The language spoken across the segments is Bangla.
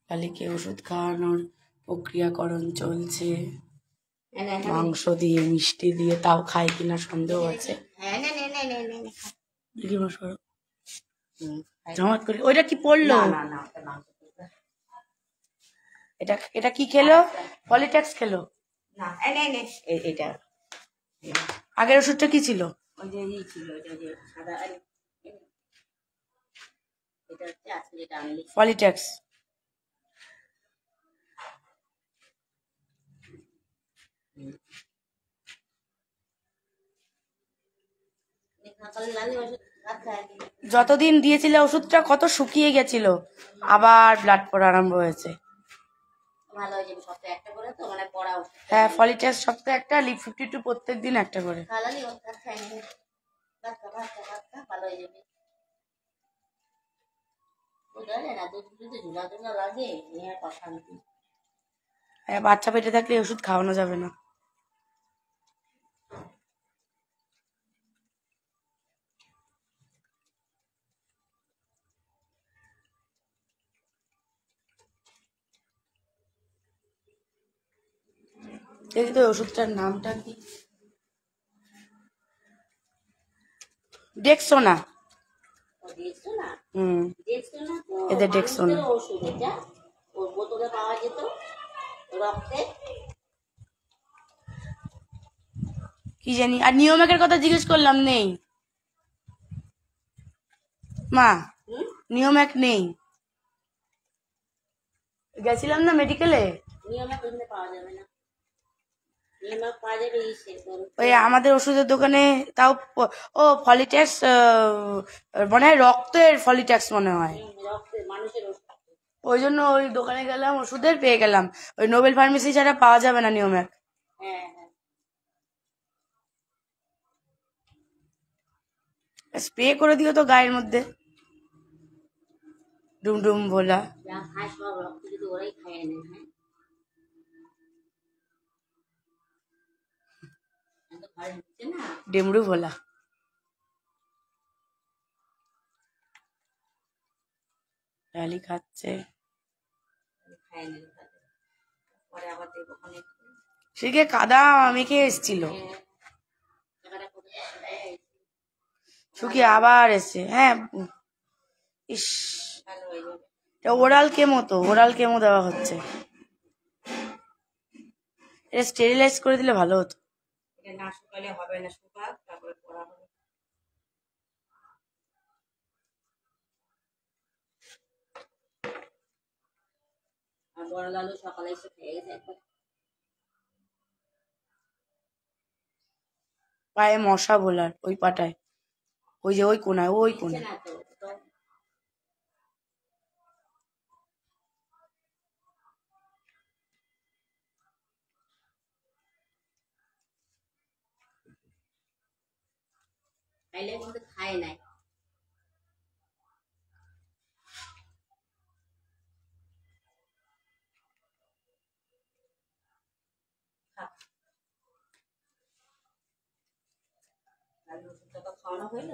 লালিকে ওষুধ খাওয়ানোর প্রক্রিয়াকরণ চলছে। মাংস দিয়ে মিষ্টি দিয়ে, তাও খায় কিনা সন্দেহ আছে। জমাত করে ওইটা কি পড়লো? এটা এটা কি খেলো? পলিট্যাক্স খেলো? এটা আগের ওষুধটা কি ছিল? পলিট্যাক্স। যতদিন দিয়েছিলে ওষুধটা কত শুকিয়ে গেছিল, আবার ব্লাড পড়া আরম্ভ হয়েছে। হ্যাঁ, ফলিট্যাক্স সপ্তাহে একটা, লিপ 52 প্রত্যেক দিন একটা করে। হ্যাঁ, বাচ্চা পেটে থাকলে ওষুধ খাওয়ানো যাবে না। দেখি তো ওষুধটার নামটা কি? ডেক্সোনা। এদের ডেক্সোনা। কি জানি। আর নিয়মের কথা জিজ্ঞেস করলাম, নেই মা, নিয়মেক নেই। গেছিলাম না মেডিকেলে, ওই আমাদের ওষুধের দোকানে। তাও ও ফলিট্যাক্স মনে হয় রক্তের ফলিট্যাক্স মনে হয়। ওই জন্য ওই দোকানে গেলাম, ওষুধের পেয়ে গেলাম। ওই নোবেল ফার্মেসি ছাড়া পাওয়া যাবে না নিয়মেক। স্প্রে করে দিও তো গায়ের মধ্যে, ডুমডুম ভোলা। ডেমরু ভোলা। ডালি খাচ্ছে, সেদিকে কাদা মেখে এসছিল, শুকিয়ে আবার এসছে। হ্যাঁ, ইস, ওরাল কেমো তো, ওরাল কেমো দেওয়া হচ্ছে। এটা স্টেরিলাইজ করে দিলে ভালো হতো। না শুকালে হবে না, শুকাক তারপরে পড়া হবে। আর বড় লালু সকালে এসে খেয়ে গেছে। পায়ে মশা ভোলার, ওই পাটায়, ওই যে ওই কোনায়, ওই কোনায়। খায় নাই।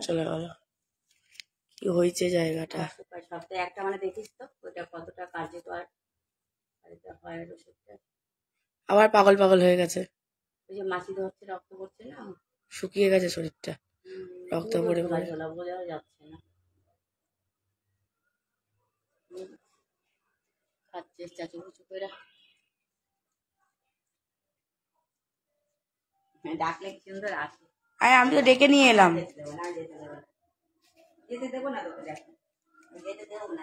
চলে গেল। কি হয়েছে জায়গাটা? সপ্তাহে একটা মানে দেখিস তো ওইটা কতটা কার্যকর হয়। আবার পাগল পাগল হয়ে গেছে। ওই যে মাছি ধরছে, রক্ত পড়ছে না, শুকিয়ে গেছে শরীরটা, রক্ত পড়ে পড়ে বোঝা যাচ্ছে না। খাচ্ছে চাচু কিছু করে, ডাকলে কি সুন্দর আসে। আমি তো ডেকে নিয়ে এলাম। যেতে দেবো না তোকে, দেখো যেতে দেবো না।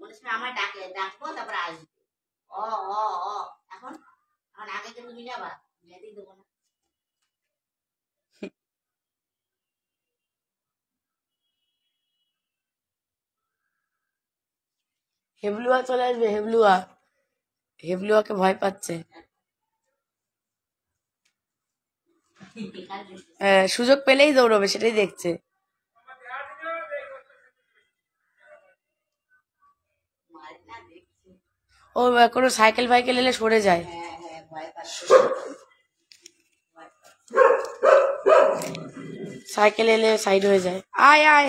মনে হয় আমার ডাকলে ডাকবো তারপরে আসবে। ও ও ও এখন এখন আগে কিন্তু মিলাবা, যেতেই দেবো না। হেবলুয়া চলে আসবে, হেবলুয়া, হেবলুয়াকে ভয় পাচ্ছে। সুযোগ পেলেই দৌড়বে, সেটাই দেখছে। ও কোনো সাইকেল ফাইকেল এলে সরে যায়। সাইকেল এলে সাইড হয়ে যায়। আয় আয়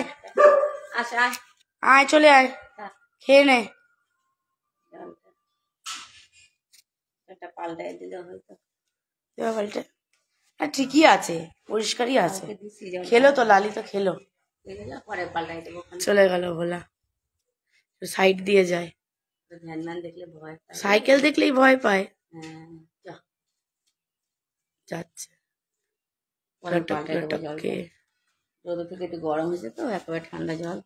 আয়, চলে আয়, খেয়ে নে। একটা পাল্টায় দিলে হয়তো পাল্টে। হ্যাঁ ঠিকই আছে, পরিষ্কারই আছে। খেলো তো, লালি তো খেলো, পরে পাল্টাই দেবো। চলে গেল ভোলা, সাইড দিয়ে যায়। ভ্যান ম্যান দেখলে ভয় পায়, সাইকেল দেখলেই ভয় পায়। হ্যাঁ যাচ্ছে। রোদ থেকে একটু গরম হয়েছে তো, একেবারে ঠান্ডা জল।